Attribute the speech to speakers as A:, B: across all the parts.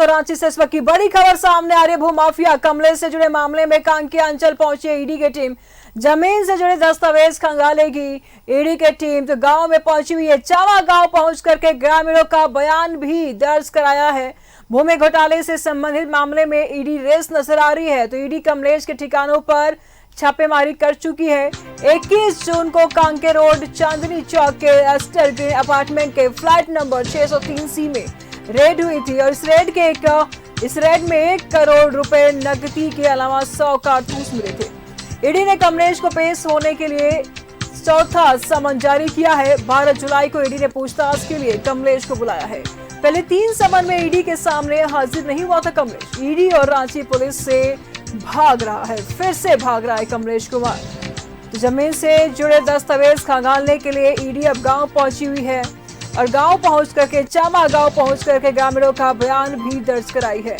A: तो रांची से इस वक्त की बड़ी खबर सामने आ रही है। भूमाफिया कमले से जुड़े मामले में कांकेर अंचल पहुंची ईडी की टीम। जमीन से जुड़े दस्तावेज खंगालेगी ईडी की टीम। तो गांव में पहुंची हुई है। चावा गांव पहुंच करके ग्रामीणों का बयान भी दर्ज कराया है। भूमि घोटाले से संबंधित मामले में ईडी रेस नजर आ रही है। तो ईडी कमलेश के ठिकानों पर छापेमारी कर चुकी है। 21 जून को कांकेर रोड चांदनी चौक के एस्टर ग्रीन अपार्टमेंट के फ्लैट नंबर 603C में रेड हुई थी और इस रेड में 1 करोड़ रुपए नकदी के अलावा 100 कारतूस मिले थे। ईडी ने कमलेश को पेश होने के लिए चौथा समन जारी किया है। 12 जुलाई को ईडी ने पूछताछ के लिए कमलेश को बुलाया है। पहले 3 समन में ईडी के सामने हाजिर नहीं हुआ था कमलेश। ईडी और रांची पुलिस से भाग रहा है, फिर से भाग रहा है कमलेश कुमार। तो जमीन से जुड़े दस्तावेज खंगालने के लिए ईडी अब गांव पहुंची हुई है और गांव पहुंच करके चामा गांव पहुंच करके ग्रामीणों का बयान भी दर्ज कराई है।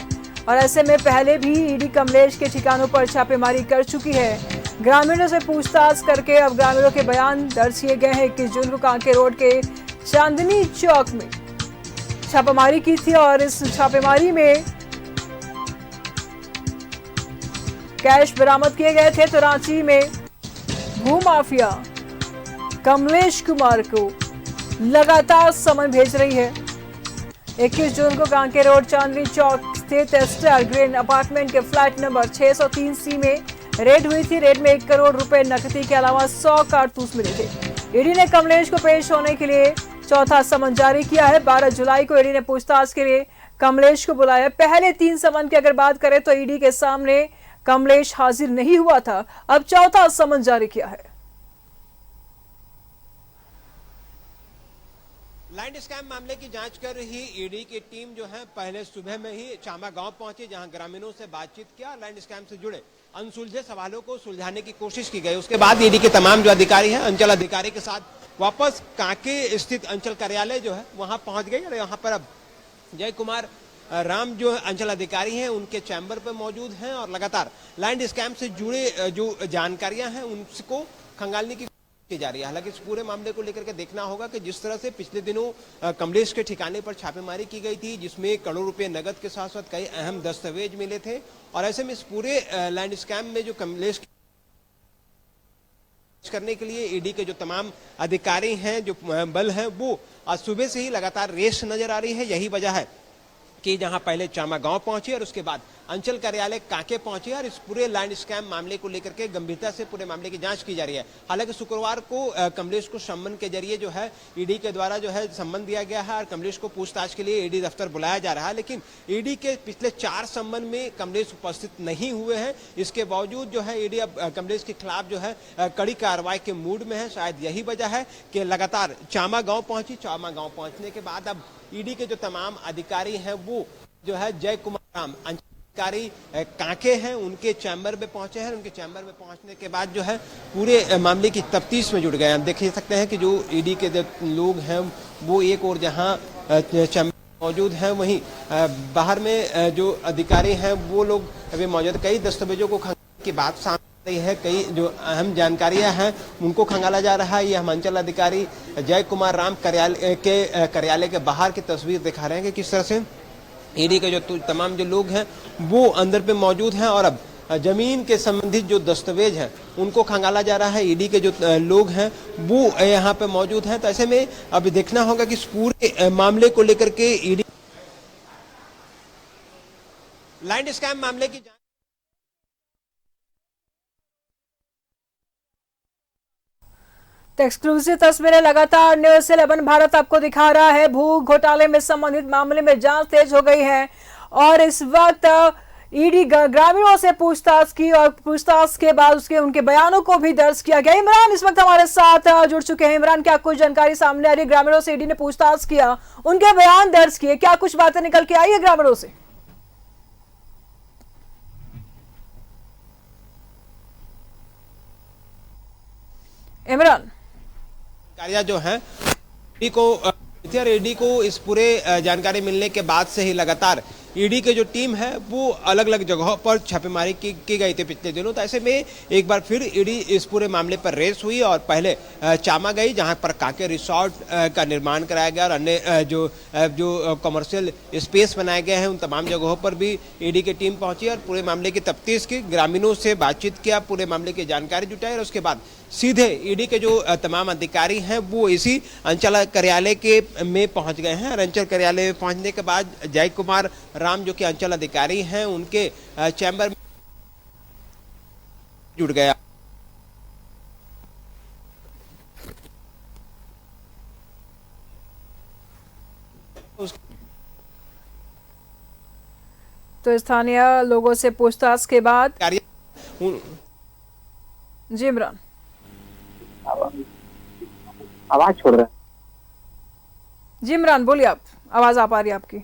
A: और ऐसे में पहले भी ईडी कमलेश के ठिकानों पर छापेमारी कर चुकी है। ग्रामीणों से पूछताछ करके अब ग्रामीणों के बयान दर्ज किए गए हैं। 21 जून को कांकेर रोड के चांदनी चौक में छापेमारी की थी और इस छापेमारी में कैश बरामद किए गए थे। तो रांची में भूमाफिया कमलेश कुमार को लगातार समन भेज रही है। 21 जून को कांकेर रोड चांदनी चौक स्थित एस्टर ग्रीन अपार्टमेंट के फ्लैट नंबर 603C में रेड हुई थी। रेड में 1 करोड़ रुपए नकदी के अलावा 100 कारतूस मिले थे। ईडी ने कमलेश को पेश होने के लिए चौथा समन जारी किया है। 12 जुलाई को ईडी ने पूछताछ के लिए कमलेश को बुलाया। पहले 3 समन की अगर बात करें तो ईडी के सामने कमलेश हाजिर नहीं हुआ था। अब चौथा समन जारी किया है।
B: लैंड स्कैम मामले की जांच कर रही ईडी की टीम जो है पहले सुबह में ही चामा गांव पहुंची, जहां ग्रामीणों से बातचीत किया। लैंड स्कैम से जुड़े अनसुलझे सवालों को सुलझाने की कोशिश की गई। उसके बाद ईडी के तमाम जो अधिकारी हैं अंचल अधिकारी के साथ वापस कांके स्थित अंचल कार्यालय जो है वहां पहुंच गई। और यहाँ पर अब जय कुमार राम जो अंचल अधिकारी हैं उनके चैम्बर पर मौजूद हैं और लगातार लैंड स्कैम से जुड़े जो जानकारियां हैं उनको खंगालने की जा रही है। हालांकि इस पूरे मामले को लेकर के देखना होगा कि जिस तरह से पिछले दिनों कमलेश के ठिकाने पर छापेमारी की गई थी, जिसमें करोड़ों रुपए नगद के साथ साथ कई अहम दस्तावेज मिले थे। और ऐसे में इस पूरे लैंड स्कैम में जो कमलेश करने के लिए ईडी के जो तमाम अधिकारी हैं, जो बल हैं, वो आज सुबह से ही लगातार रेस नजर आ रही है। यही वजह है कि जहां पहले चामा गांव पहुंची और उसके बाद अंचल कार्यालय कांके पहुंचे और इस पूरे लैंड स्कैम मामले को लेकर के गंभीरता से पूरे मामले की जांच की जा रही है। हालांकि शुक्रवार को कमलेश को सम्मन के जरिए जो है ईडी के द्वारा जो है सम्मन दिया गया है और कमलेश को पूछताछ के लिए ईडी दफ्तर बुलाया जा रहा है। लेकिन ईडी के पिछले 4 सम्मन में कमलेश उपस्थित नहीं हुए हैं। इसके बावजूद जो है ईडी अब कमलेश के खिलाफ जो है कड़ी कार्रवाई के मूड में है। शायद यही वजह है कि लगातार चामा गाँव पहुंची। चामा गाँव पहुंचने के बाद अब ईडी के जो तमाम अधिकारी हैं वो जो है जय कुमार राम अधिकारी कांके हैं उनके चैम्बर में पहुंचे हैं। उनके चैम्बर में पहुंचने के बाद जो है पूरे मामले की तफ्तीश में जुट गए। हम देख सकते हैं कि जो ईडी के जो लोग हैं वो एक और जहां चैम्बर मौजूद हैं, वहीं बाहर में जो अधिकारी हैं वो लोग अभी मौजूद। कई दस्तावेजों को खंगालने की बात सामने है, कई जो अहम जानकारियां हैं उनको खंगाला जा रहा है। ये हम अंचल अधिकारी जय कुमार राम कार्यालय के बाहर की तस्वीर दिखा रहे हैं कि किस तरह से ईडी के जो तमाम जो लोग हैं वो अंदर पे मौजूद हैं और अब जमीन के संबंधित जो दस्तावेज हैं उनको खंगाला जा रहा है। ईडी के जो लोग हैं वो यहाँ पे मौजूद हैं। तो ऐसे में अब देखना होगा कि इस पूरे मामले को लेकर के ईडी लैंड स्कैम मामले की
A: एक्सक्लूसिव तस्वीरें लगातार न्यूज़ 11 भारत आपको दिखा रहा है। भू घोटाले में संबंधित मामले में जांच तेज हो गई है और इस वक्त ईडी ग्रामीणों से पूछताछ की और पूछताछ के बाद उनके बयानों को भी दर्ज किया गया। इमरान इस वक्त हमारे साथ जुड़ चुके हैं। इमरान, क्या कुछ जानकारी सामने आ रही है? ग्रामीणों से ईडी ने पूछताछ किया, उनके बयान दर्ज किए, क्या कुछ बातें निकल के आई है ग्रामीणों से? इमरान,
B: जो है ईडी को इस पूरे जानकारी मिलने के बाद से ही लगातार ईडी की जो टीम है वो अलग अलग जगहों पर छापेमारी की गई थी पिछले दिनों। तो ऐसे में एक बार फिर ईडी इस पूरे मामले पर रेस हुई और पहले चामा गई, जहां पर कांके रिसोर्ट का निर्माण कराया गया और अन्य जो कमर्शियल स्पेस बनाए गए हैं उन तमाम जगहों पर भी ईडी की टीम पहुंची और पूरे मामले की तफ्तीश की, ग्रामीणों से बातचीत किया, पूरे मामले की जानकारी जुटाई और उसके बाद सीधे ईडी के जो तमाम अधिकारी हैं वो इसी अंचल कार्यालय के में पहुंच गए हैं। और अंचल कार्यालय में पहुंचने के बाद जय कुमार राम जो कि अंचल अधिकारी हैं उनके चैम्बर में जुड़ गया।
A: तो स्थानीय लोगों से पूछताछ के बाद जी इमरान
C: आवाज छोड़ रहा है।
A: जी इमरान बोलिए, आप आवाज आ पा रही है आपकी।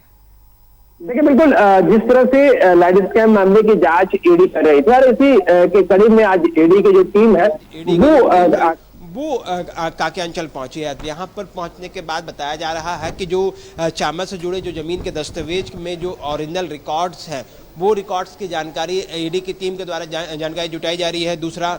C: देखिए बिल्कुल जिस तरह से लाइट स्कैम मामले की जांच ईडी कर रही थी और इसी के करीब में आज ईडी की जो टीम है
B: वो काके अंचल पहुंची है। यहाँ पर पहुंचने के बाद बताया जा रहा है कि जो चामा से जुड़े जो जमीन के दस्तावेज में जो ओरिजिनल रिकॉर्ड्स हैं वो रिकॉर्ड्स की जानकारी ईडी की टीम के द्वारा जानकारी जुटाई जा रही है। दूसरा,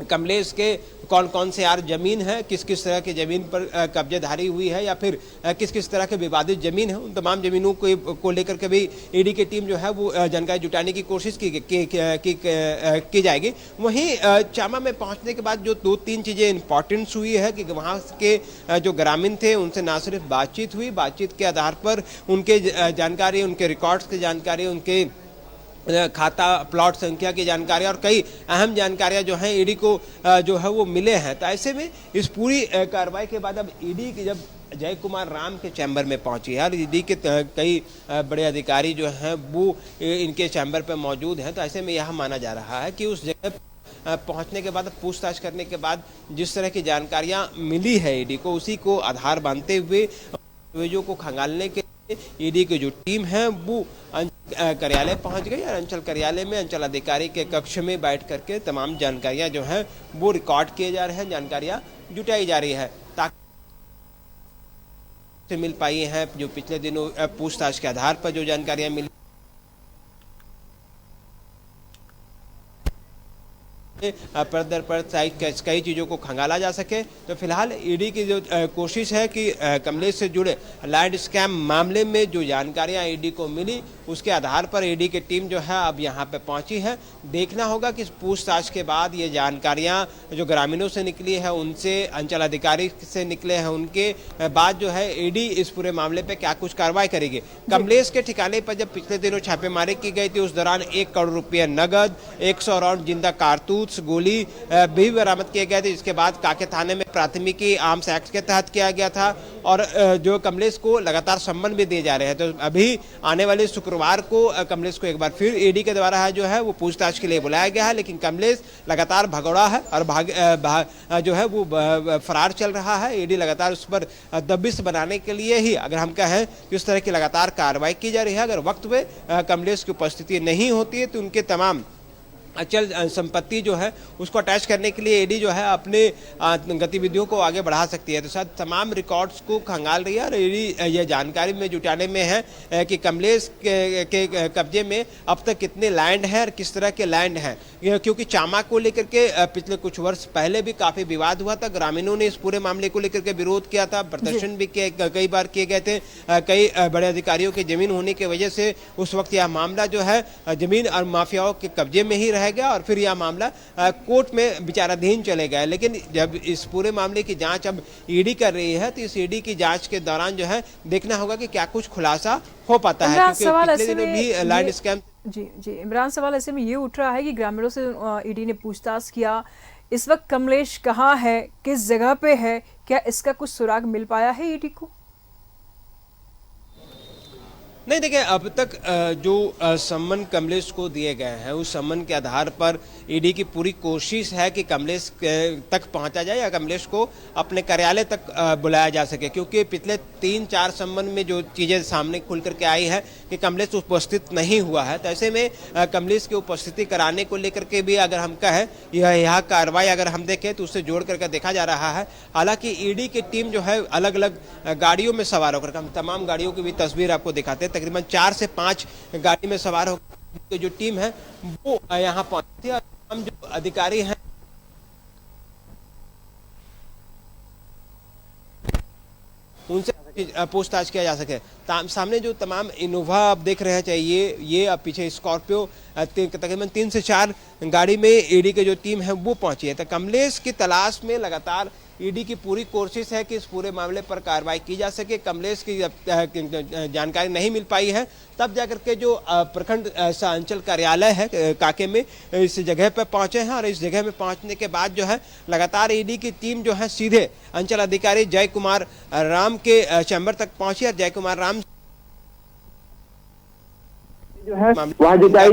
B: कमलेश के कौन कौन से यार जमीन है, किस किस तरह की जमीन पर कब्जेदारी हुई है या फिर किस किस तरह के विवादित जमीन है, उन तमाम जमीनों को लेकर के भी ईडी की टीम जो है वो जानकारी जुटाने की कोशिश की जाएगी। वहीं चामा में पहुंचने के बाद जो 2-3 चीज़ें इंपॉर्टेंट हुई है कि वहाँ के जो ग्रामीण थे उनसे ना सिर्फ बातचीत हुई, बातचीत के आधार पर उनके जानकारी, उनके रिकॉर्ड्स की जानकारी, उनके खाता प्लॉट संख्या की जानकारी और कई अहम जानकारियां जो हैं ईडी को जो है वो मिले हैं। तो ऐसे में इस पूरी कार्रवाई के बाद अब ईडी की जब जय कुमार राम के चैम्बर में पहुंची है और ईडी के कई बड़े अधिकारी जो हैं वो इनके चैम्बर पर मौजूद हैं, तो ऐसे में यह माना जा रहा है कि उस जगह पहुंचने के बाद, पूछताछ करने के बाद जिस तरह की जानकारियां मिली है ईडी को, उसी को आधार मानते हुए दस्तावेजों को खंगालने के ईडी की जो टीम है वो कार्यालय पहुंच गई और अंचल कार्यालय में अंचल अधिकारी के कक्ष में बैठ करके तमाम जानकारियां जो हैं वो रिकॉर्ड किए जा रहे हैं, जानकारियां जुटाई जा रही है ताकि से मिल पाई हैं जो पिछले दिनों पूछताछ के आधार पर जो जानकारियां मिली परदर पर कई चीज़ों को खंगाला जा सके। तो फिलहाल ईडी की जो कोशिश है कि कमलेश से जुड़े लैंड स्कैम मामले में जो जानकारियां ईडी को मिली उसके आधार पर ईडी की टीम जो है अब यहां पे पहुंची है। देखना होगा कि पूछताछ के बाद ये जानकारियां जो ग्रामीणों से निकली है, उनसे अंचल अधिकारी से निकले हैं, उनके बाद जो है ईडी इस पूरे मामले पे क्या कुछ कार्रवाई करेगी। कमलेश के ठिकाने पर जब पिछले दिनों छापेमारी की गई थी उस दौरान 1 करोड़ रुपये नगद, 100 राउंड जिंदा कारतूस, गोली भी बरामद किए गए थे, जिसके बाद काके थाने में प्राथमिकी आर्म्स एक्ट के तहत किया गया था और जो कमलेश को लगातार सम्मन भी दिए जा रहे हैं। तो अभी आने वाले शुक्रवार को कमलेश को एक बार फिर ईडी के द्वारा जो है वो पूछताछ के लिए बुलाया गया है, लेकिन कमलेश लगातार भगौड़ा है और जो है वो फरार चल रहा है। ईडी लगातार उस पर दबिश बनाने के लिए ही, अगर हम कहें कि उस तरह की लगातार कार्रवाई की जा रही है। अगर वक्त पे कमलेश की उपस्थिति नहीं होती है तो उनके तमाम अचल संपत्ति जो है उसको अटैच करने के लिए ईडी जो है अपने गतिविधियों को आगे बढ़ा सकती है। तो साथ तमाम रिकॉर्ड्स को खंगाल रही है और ईडी यह जानकारी में जुटाने में है कि कमलेश के कब्जे में अब तक कितने लैंड हैं और किस तरह के लैंड हैं, क्योंकि चामा को लेकर के पिछले कुछ वर्ष पहले भी काफ़ी विवाद हुआ था। ग्रामीणों ने इस पूरे मामले को लेकर के विरोध किया था, प्रदर्शन भी कई बार किए गए थे। कई बड़े अधिकारियों की जमीन होने की वजह से उस वक्त यह मामला जो है जमीन और माफियाओं के कब्जे में ही रह गया और फिर यह मामला कोर्ट में विचाराधीन चले गए। लेकिन जब इस पूरे मामले की जांच अब ईडी कर रही है तो इस ईडी की जांच के दौरान जो है देखना होगा कि क्या कुछ खुलासा हो पाता है, क्योंकि पिछले दिनों भी लैंड स्कैम
A: जी इमरान, सवाल ऐसे में ये उठ रहा है कि ग्रामीणों से ईडी ने पूछताछ किया, इस वक्त कमलेश कहाँ है, किस जगह पे है, क्या इसका कुछ सुराग मिल पाया है ईडी को?
B: नहीं, देखिए अब तक जो सम्मन कमलेश को दिए गए हैं उस सम्मन के आधार पर ईडी की पूरी कोशिश है कि कमलेश तक पहुंचा जाए या कमलेश को अपने कार्यालय तक बुलाया जा सके, क्योंकि पिछले 3-4 सम्मन में जो चीज़ें सामने खुल करके आई है कि कमलेश उपस्थित नहीं हुआ है। तो ऐसे में कमलेश की उपस्थिति कराने को लेकर के भी अगर हम कहें यह कार्रवाई अगर हम देखें तो उससे जोड़ करके देखा जा रहा है। हालांकि ईडी की टीम जो है अलग अलग गाड़ियों में सवार होकर, हम तमाम गाड़ियों की भी तस्वीर आपको दिखाते हैं, तकरीबन 4 से 5 गाड़ी में सवार होकर जो टीम है वो यहाँ पहुंची थी। हम जो अधिकारी हैं उनसे पूछताछ किया जा सके। सामने जो तमाम इनोवा आप देख रहे हैं, चाहिए ये अब पीछे स्कॉर्पियो तकरीबन 3 से 4 गाड़ी में ईडी की जो टीम है वो पहुंची है। तो कमलेश की तलाश में लगातार ईडी की पूरी कोशिश है कि इस पूरे मामले पर कार्रवाई की जा सके। कमलेश की जानकारी नहीं मिल पाई है, तब जाकर के जो प्रखंड अंचल कार्यालय है काके में इस जगह पर पहुंचे हैं और इस जगह में पहुंचने के बाद जो है लगातार ईडी की टीम जो है सीधे अंचल अधिकारी जय कुमार राम के चैम्बर तक पहुंची और जय कुमार राम
C: जो है वहाँ जुटाई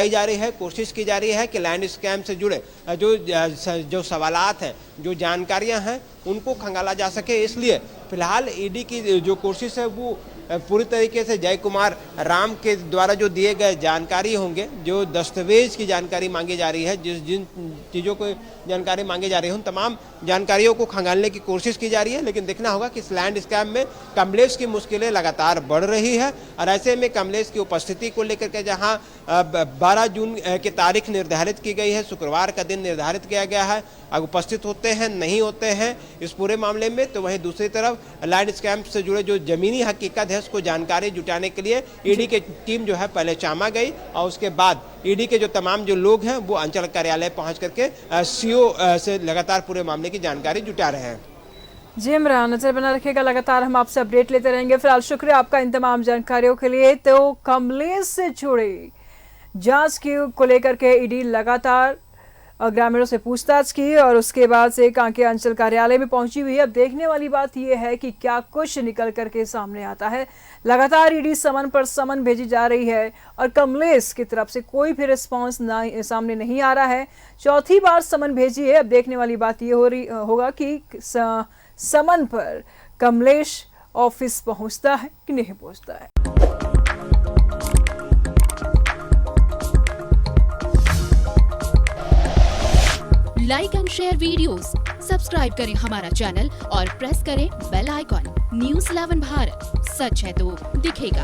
C: जा रही है,
B: कोशिश की जा रही है कि लैंड स्कैम से जुड़े जो सवालात हैं, जो जानकारियां हैं, उनको खंगाला जा सके। इसलिए फिलहाल ईडी की जो कोशिश है वो पूरी तरीके से जय कुमार राम के द्वारा जो दिए गए जानकारी होंगे, जो दस्तावेज की जानकारी मांगी जा रही है, जिन चीज़ों को जानकारी मांगी जा रही है, उन तमाम जानकारियों को खंगालने की कोशिश की जा रही है। लेकिन देखना होगा कि इस लैंड स्कैम में कमलेश की मुश्किलें लगातार बढ़ रही है और ऐसे में कमलेश की उपस्थिति को लेकर के जहां 12 जून की तारीख निर्धारित की गई है, शुक्रवार का दिन निर्धारित किया गया है, अगर उपस्थित होते हैं नहीं होते हैं इस पूरे मामले में, तो वहीं दूसरी तरफ लैंड स्कैम से जुड़े जो जमीनी हकीकत है उसको जानकारी जुटाने के लिए ईडी की टीम जो है पहले चामा गई और उसके बाद ईडी के जो तमाम जो लोग हैं वो अंचल कार्यालय पहुंच करके सीओ से लगातार पूरे मामले की जानकारी जुटा रहे हैं।
A: जी इमरान, नजर बना रखिएगा, लगातार हम आपसे अपडेट लेते रहेंगे। फिलहाल शुक्रिया आपका इन तमाम जानकारियों के लिए। तो कमलेश से जुड़े जांच को लेकर के ईडी लगातार ग्रामीणों से पूछताछ की और उसके बाद से कांके अंचल कार्यालय में पहुंची हुई है। अब देखने वाली बात यह है कि क्या कुछ निकल करके सामने आता है। लगातार ईडी समन पर समन भेजी जा रही है और कमलेश की तरफ से कोई भी रिस्पांस सामने नहीं आ रहा है। चौथी बार समन भेजी है। अब देखने वाली बात ये होगा कि समन पर कमलेश ऑफिस पहुंचता है कि नहीं पहुंचता है।
D: Like and share videos, subscribe करें हमारा चैनल और प्रेस करें बेल आइकॉन। न्यूज़ 11 भारत, सच है तो दिखेगा।